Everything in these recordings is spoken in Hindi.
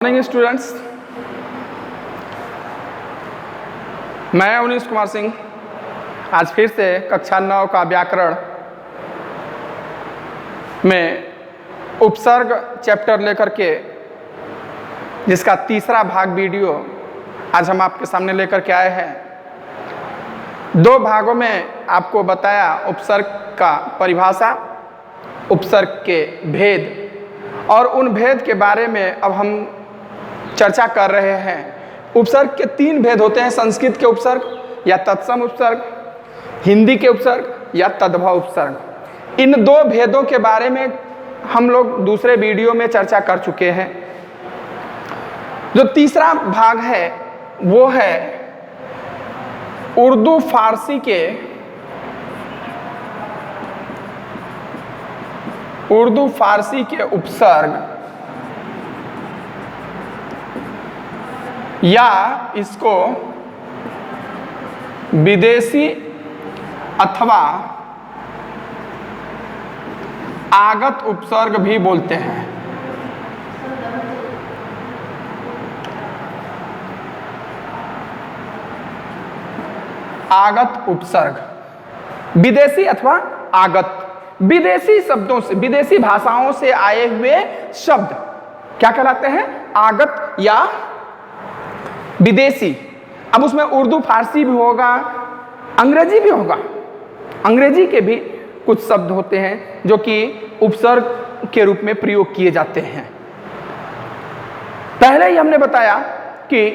मॉर्निंग स्टूडेंट्स, मैं अवनीश कुमार सिंह आज फिर से कक्षा 9 का व्याकरण में उपसर्ग चैप्टर लेकर के जिसका तीसरा भाग वीडियो आज हम आपके सामने लेकर के आए हैं। दो भागों में आपको बताया उपसर्ग का परिभाषा, उपसर्ग के भेद और उन भेद के बारे में अब हम चर्चा कर रहे हैं। उपसर्ग के तीन भेद होते हैं, संस्कृत के उपसर्ग या तत्सम उपसर्ग, हिंदी के उपसर्ग या तद्भव उपसर्ग। इन दो भेदों के बारे में हम लोग दूसरे वीडियो में चर्चा कर चुके हैं। जो तीसरा भाग है वो है उर्दू फारसी के उपसर्ग या इसको विदेशी अथवा आगत उपसर्ग भी बोलते हैं। आगत उपसर्ग, विदेशी अथवा आगत, विदेशी शब्दों से, विदेशी भाषाओं से आए हुए शब्द क्या कहलाते हैं? आगत या विदेशी। अब उसमें उर्दू फारसी भी होगा, अंग्रेजी भी होगा। अंग्रेजी के भी कुछ शब्द होते हैं जो कि उपसर्ग के रूप में प्रयोग किए जाते हैं। पहले ही हमने बताया कि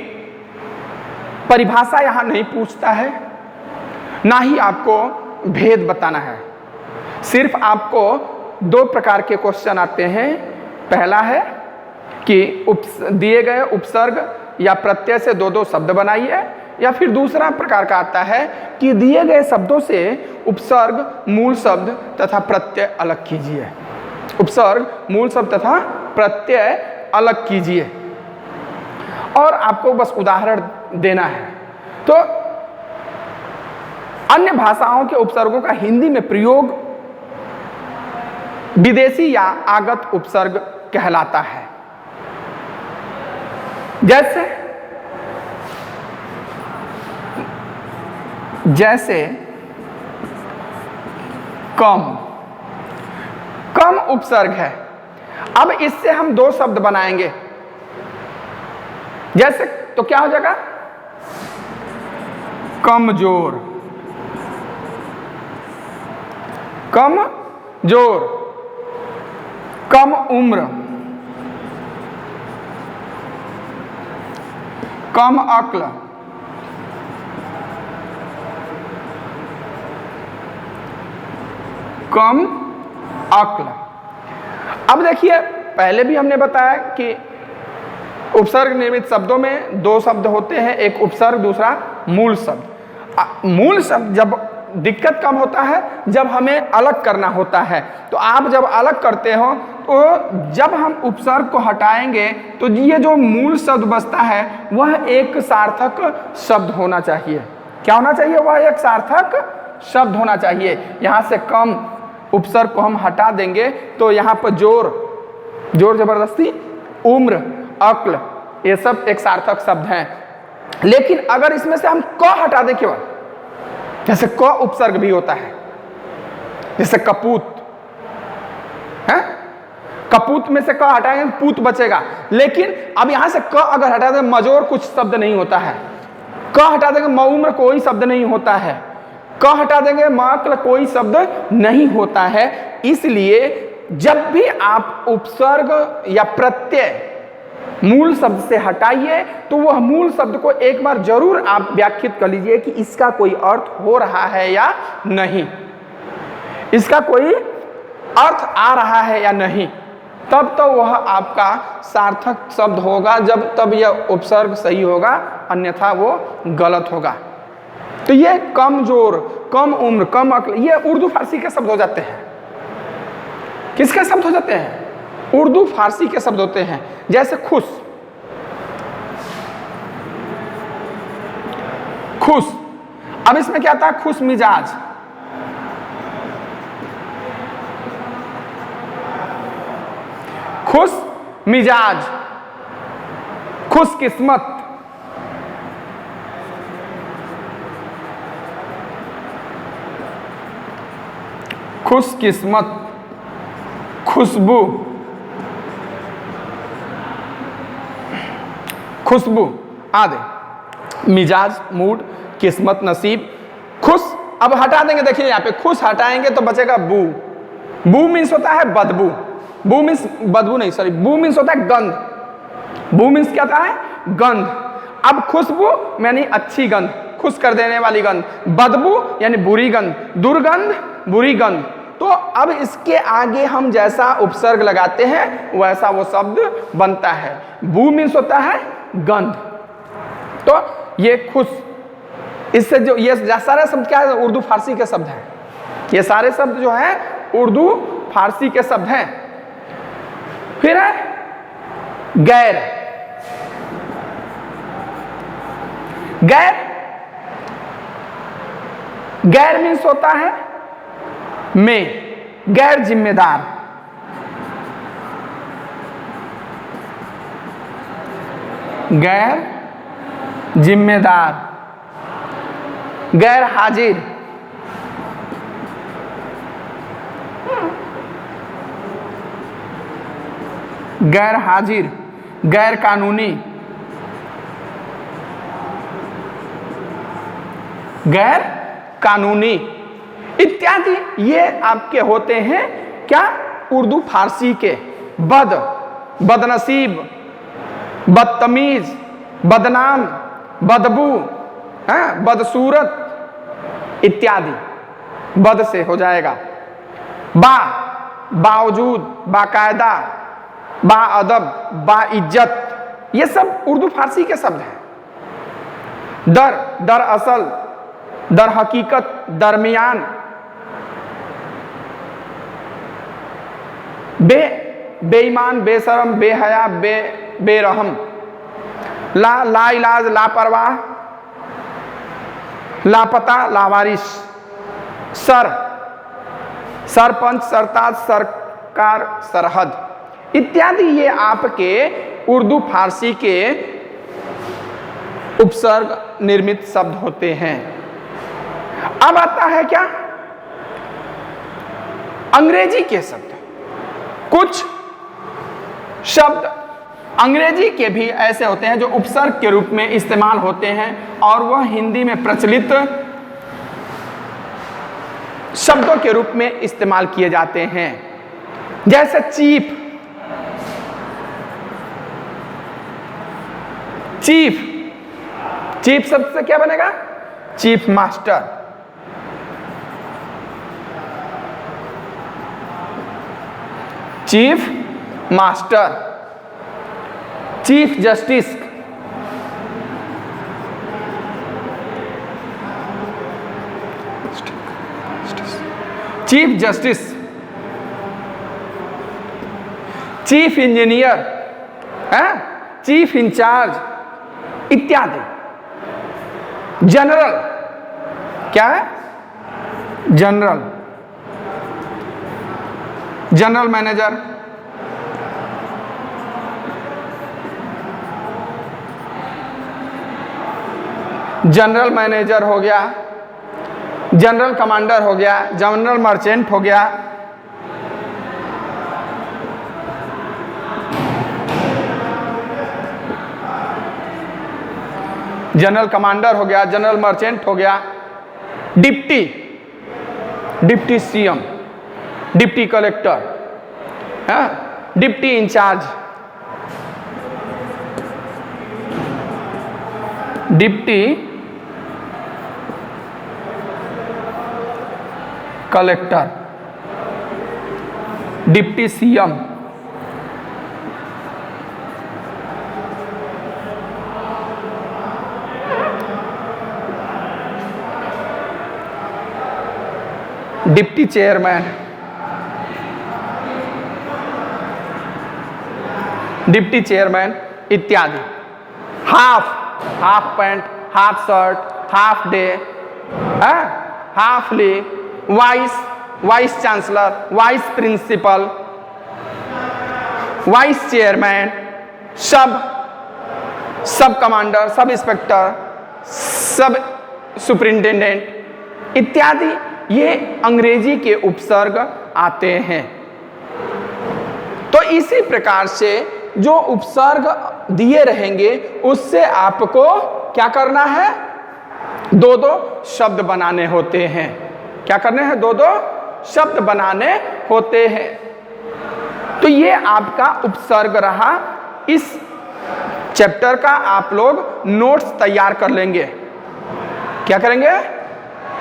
परिभाषा यहां नहीं पूछता है, ना ही आपको भेद बताना है। सिर्फ आपको दो प्रकार के क्वेश्चन आते हैं। पहला है कि दिए गए उपसर्ग या प्रत्यय से दो दो शब्द बनाइए, या फिर दूसरा प्रकार का आता है कि दिए गए शब्दों से उपसर्ग, मूल शब्द तथा प्रत्यय अलग कीजिए। उपसर्ग, मूल शब्द तथा प्रत्यय अलग कीजिए और आपको बस उदाहरण देना है। तो अन्य भाषाओं के उपसर्गों का हिंदी में प्रयोग विदेशी या आगत उपसर्ग कहलाता है। जैसे कम उपसर्ग है। अब इससे हम दो शब्द बनाएंगे। जैसे तो क्या हो जाएगा? कमजोर, कमजोर, कम उम्र, कम अक्ल, कम अक्ल। अब देखिए, पहले भी हमने बताया कि उपसर्ग निर्मित शब्दों में दो शब्द होते हैं, एक उपसर्ग, दूसरा मूल शब्द। मूल शब्द जब दिक्कत कम होता है जब हमें अलग करना होता है। तो आप जब अलग करते हो तो जब हम उपसर्ग को हटाएंगे तो ये जो मूल शब्द बचता है वह एक सार्थक शब्द होना चाहिए। क्या होना चाहिए? वह एक सार्थक शब्द होना चाहिए। यहाँ से कम उपसर्ग को हम हटा देंगे तो यहाँ पर जोर, जोर जबरदस्ती, उम्र, अक्ल, ये सब एक सार्थक शब्द हैं। लेकिन अगर इसमें से हम क हटा दें, केवल जैसे क उपसर्ग भी होता है, जैसे कपूत है, कपूत में से क हटाएंगे पूत बचेगा। लेकिन अब यहां से क अगर हटा दें, मजोर कुछ शब्द नहीं होता है। क हटा देंगे, मउम्र कोई शब्द नहीं होता है। क हटा देंगे, माक्ल कोई शब्द नहीं होता है। इसलिए जब भी आप उपसर्ग या प्रत्यय मूल शब्द से हटाइए तो वह मूल शब्द को एक बार जरूर आप व्याख्यात कर लीजिए कि इसका कोई अर्थ हो रहा है या नहीं, इसका कोई अर्थ आ रहा है या नहीं। तब तो वह आपका सार्थक शब्द होगा, जब तब यह उपसर्ग सही होगा, अन्यथा वो गलत होगा। तो ये कमजोर, कम उम्र, कम अक्ल, ये उर्दू फारसी के शब्द हो जाते हैं। किसके शब्द हो जाते हैं? उर्दू फारसी के शब्द होते हैं। जैसे खुश, खुश, अब इसमें क्या आता है? खुश मिजाज, खुश मिजाज, खुशकिस्मत, खुशकिस्मत, खुशबू, खुशबू आदि, मिजाज, मूड, किस्मत, नसीब, खुश। अब हटा देंगे, देखिए यहाँ पे खुश हटाएंगे तो बचेगा बू। बू मीन्स होता है बदबू, बू मीन्स बदबू नहीं, सॉरी, बू मीन्स होता है गंध। बू मीन्स क्या होता है? गंध। अब खुशबू यानी अच्छी गंध, खुश कर देने वाली गंध। बदबू यानी बुरी गंध, दुर्गंध, बुरी गंध। तो अब इसके आगे हम जैसा उपसर्ग लगाते हैं वैसा वो शब्द बनता है। बू मीन्स होता है गंध। तो ये खुश, इससे जो ये सारे शब्द क्या है? उर्दू फारसी के शब्द हैं। ये सारे शब्द जो है उर्दू फारसी के शब्द हैं। फिर है गैर। गैर, गैर मीन्स होता है में, गैर जिम्मेदार। गैर जिम्मेदार, गैर हाजिर, गैर हाजिर, गैर कानूनी, गैर कानूनी इत्यादि ये आपके होते हैं क्या? उर्दू फारसी के। बद, बदनसीब, बदतमीज, बदनाम, बदबू, बदसूरत इत्यादि। बद से हो जाएगा। बा, बावजूद, बाकायदा, बाअदब, बाइज्जत, ये सब उर्दू फारसी के शब्द हैं। दर, दरअसल, दर हकीकत, दरमियान, बे, बेईमान, बेशरम, बेहया, बेरहम, ला, लाइलाज, लापरवाह, लापता, लावारिस, सर, सरपंच, सरताज, सरकार, सरहद इत्यादि ये आपके उर्दू फारसी के उपसर्ग निर्मित शब्द होते हैं। अब आता है क्या? अंग्रेजी के शब्द। कुछ शब्द अंग्रेजी के भी ऐसे होते हैं जो उपसर्ग के रूप में इस्तेमाल होते हैं और वह हिंदी में प्रचलित शब्दों के रूप में इस्तेमाल किए जाते हैं। जैसे चीफ, चीफ, चीफ शब्द से क्या बनेगा? Chief master. Chief master, chief justice, chief justice, chief engineer, chief incharge इत्यादि। जनरल क्या है? General, general manager, general manager हो गया, जनरल कमांडर हो गया, जनरल मर्चेंट हो गया, जनरल कमांडर हो गया, जनरल मर्चेंट हो गया। Deputy, deputy CM, deputy collector, deputy incharge, deputy collector, deputy CM, deputy chairman, deputy chairman इत्यादि। Half, half pant, half shirt, half day, half leave, vice, vice chancellor, vice principal, vice chairman, sub sub commander, sub inspector, सब सुपरिंटेंडेंट इत्यादि, ये अंग्रेजी के उपसर्ग आते हैं। तो इसी प्रकार से जो उपसर्ग दिए रहेंगे उससे आपको क्या करना है, दो दो शब्द बनाने होते हैं। क्या करने हैं, दो दो शब्द बनाने होते हैं। तो ये आपका उपसर्ग रहा। इस चैप्टर का आप लोग नोट्स तैयार कर लेंगे। क्या करेंगे,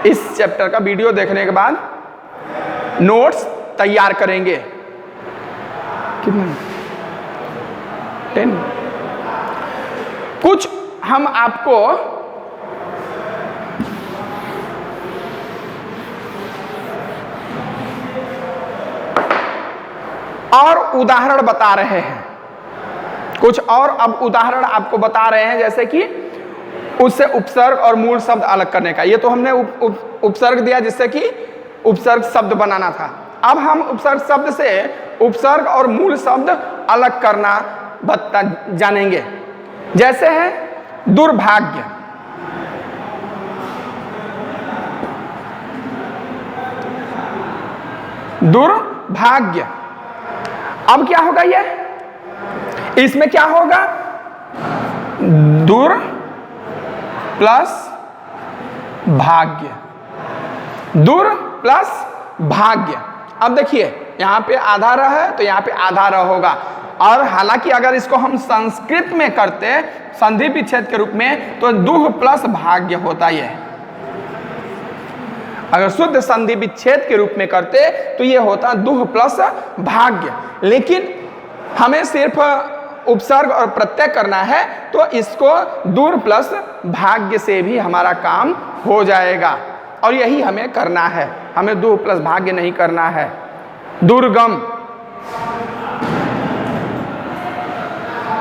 इस चैप्टर का वीडियो देखने के बाद नोट्स तैयार करेंगे। कितना 10 कुछ हम आपको और उदाहरण बता रहे हैं, कुछ और अब उदाहरण आपको बता रहे हैं, जैसे कि उससे उपसर्ग और मूल शब्द अलग करने का। ये तो हमने उपसर्ग दिया जिससे कि उपसर्ग शब्द बनाना था। अब हम उपसर्ग शब्द से उपसर्ग और मूल शब्द अलग करना जानेंगे। जैसे है दुर्भाग्य, दुर्भाग्य। अब क्या होगा, ये इसमें क्या होगा, दुर प्लस भाग्य, दुर प्लस भाग्य। अब देखिए यहां पे आधा र है तो यहां पे आधा र होगा। और हालांकि अगर इसको हम संस्कृत में करते संधि विच्छेद के रूप में तो दुह प्लस भाग्य होता है। अगर शुद्ध संधि विच्छेद के रूप में करते तो ये होता दुह प्लस भाग्य। लेकिन हमें सिर्फ उपसर्ग और प्रत्यय करना है तो इसको दूर प्लस भाग्य से भी हमारा काम हो जाएगा। और यही हमें करना है, हमें दूर प्लस भाग्य नहीं करना है। दुर्गम,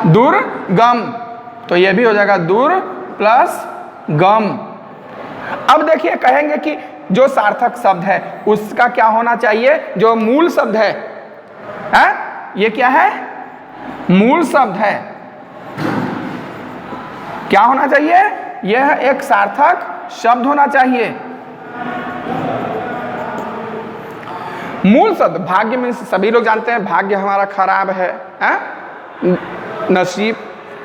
दुर्गम, तो यह भी हो जाएगा दूर प्लस गम। अब देखिए कहेंगे कि जो सार्थक शब्द है उसका क्या होना चाहिए, जो मूल शब्द है, ये क्या है, मूल शब्द है, क्या होना चाहिए, यह एक सार्थक शब्द होना चाहिए। मूल शब्द भाग्य में सभी लोग जानते हैं भाग्य हमारा खराब है, नसीब।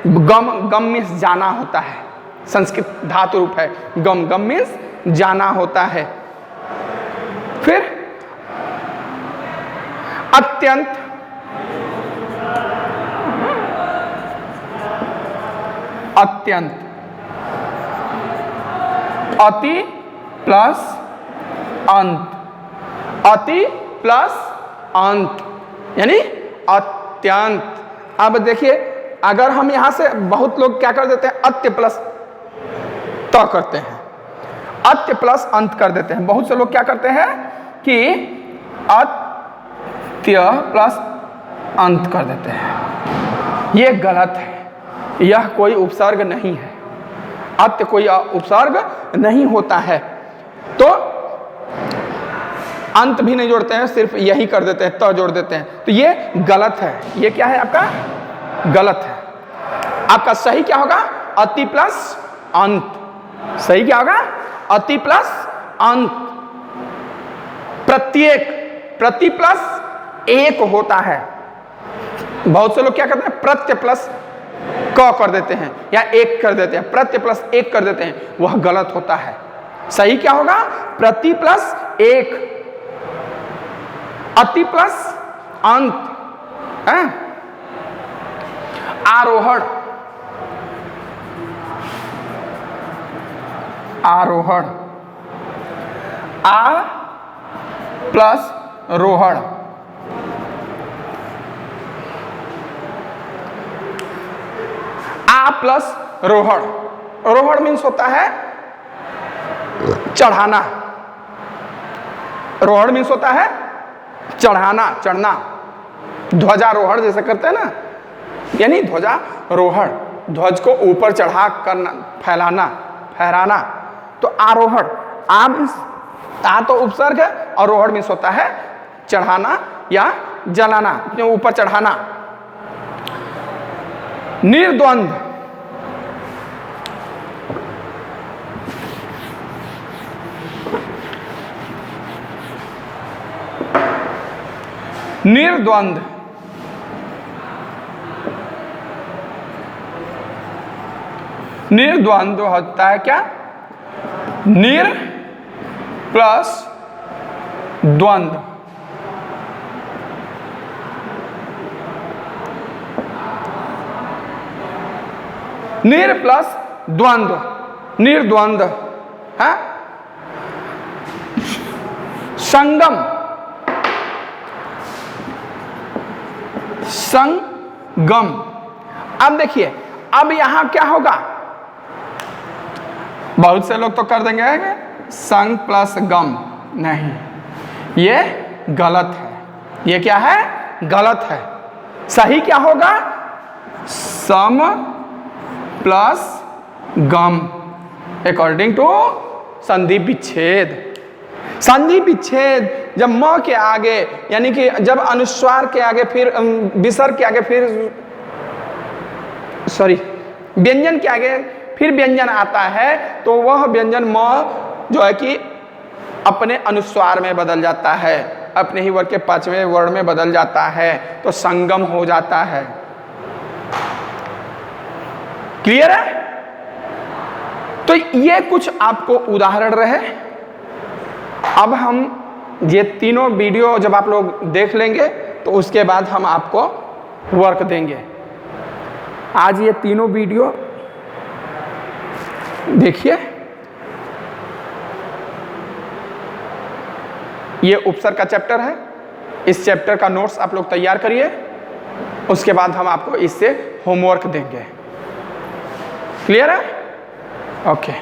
गम, गम मीन्स जाना होता है, संस्कृत धातु रूप है गम, गम मीन्स जाना होता है। फिर अत्यंत, अत्यंत, अति प्लस अंत, अति प्लस अंत यानी अत्यंत। अब देखिए अगर हम यहां से, बहुत लोग क्या कर देते हैं, अत्य प्लस त करते हैं, अत्य प्लस अंत कर देते हैं। बहुत से लोग क्या करते हैं कि अत्य प्लस अंत कर देते हैं, ये गलत है। यह कोई उपसर्ग नहीं है, अत्य कोई उपसर्ग नहीं होता है। तो अंत भी नहीं जोड़ते हैं, सिर्फ यही कर देते हैं, त जोड़ देते हैं, तो ये गलत है। ये क्या है आपका, गलत है। आपका सही क्या होगा, अति प्लस अंत। सही क्या होगा, अति प्लस अंत। प्रत्येक, प्रति प्लस एक होता है। बहुत से लोग क्या करते हैं, प्रत्य प्लस क कर देते हैं या एक कर देते हैं, प्रत्य प्लस एक कर देते हैं, वह गलत होता है। सही क्या होगा, प्रति प्लस एक, अति प्लस अंत। आरोहण, आरोहण, आ प्लस रोहण, आ प्लस रोहण। रोहण मीन्स होता है चढ़ाना, रोहण मीन्स होता है चढ़ाना, चढ़ना। ध्वजारोहण जैसे करते हैं ना, यानी ध्वजारोहण, ध्वज को ऊपर चढ़ा करना, फैलाना, फहराना। तो आरोहण, आ मीन्स, आ तो उपसर्ग है और रोहण मीन्स होता है चढ़ाना या जलाना, ऊपर चढ़ाना। निर्द्वंद, निर्द्वंद्व, निर्द्वंद्व होता है क्या? निर प्लस द्वंद्व। निर प्लस द्वंद्व, निर्द्वंद्व है। संगम, संगम। अब देखिए, अब यहां क्या होगा? बहुत से लोग तो कर देंगे संग प्लस गम, नहीं, ये गलत है। ये क्या है? गलत है। सही क्या होगा? सम प्लस गम, अकॉर्डिंग टू संधि विच्छेद। संधि विच्छेद जब म के आगे, यानी कि जब अनुस्वार के आगे फिर विसर्ग के आगे फिर व्यंजन के आगे फिर व्यंजन आता है, तो वह व्यंजन म जो है कि अपने अनुस्वार में बदल जाता है, अपने ही वर्ग के 5वें वर्ण में बदल जाता है, तो संगम हो जाता है। क्लियर है? तो ये कुछ आपको उदाहरण रहे। अब हम ये तीनों वीडियो जब आप लोग देख लेंगे तो उसके बाद हम आपको वर्क देंगे। आज ये तीनों वीडियो देखिए। ये उपसर्ग का चैप्टर है, इस चैप्टर का नोट्स आप लोग तैयार करिए, उसके बाद हम आपको इससे होमवर्क देंगे। क्लियर है? ओके।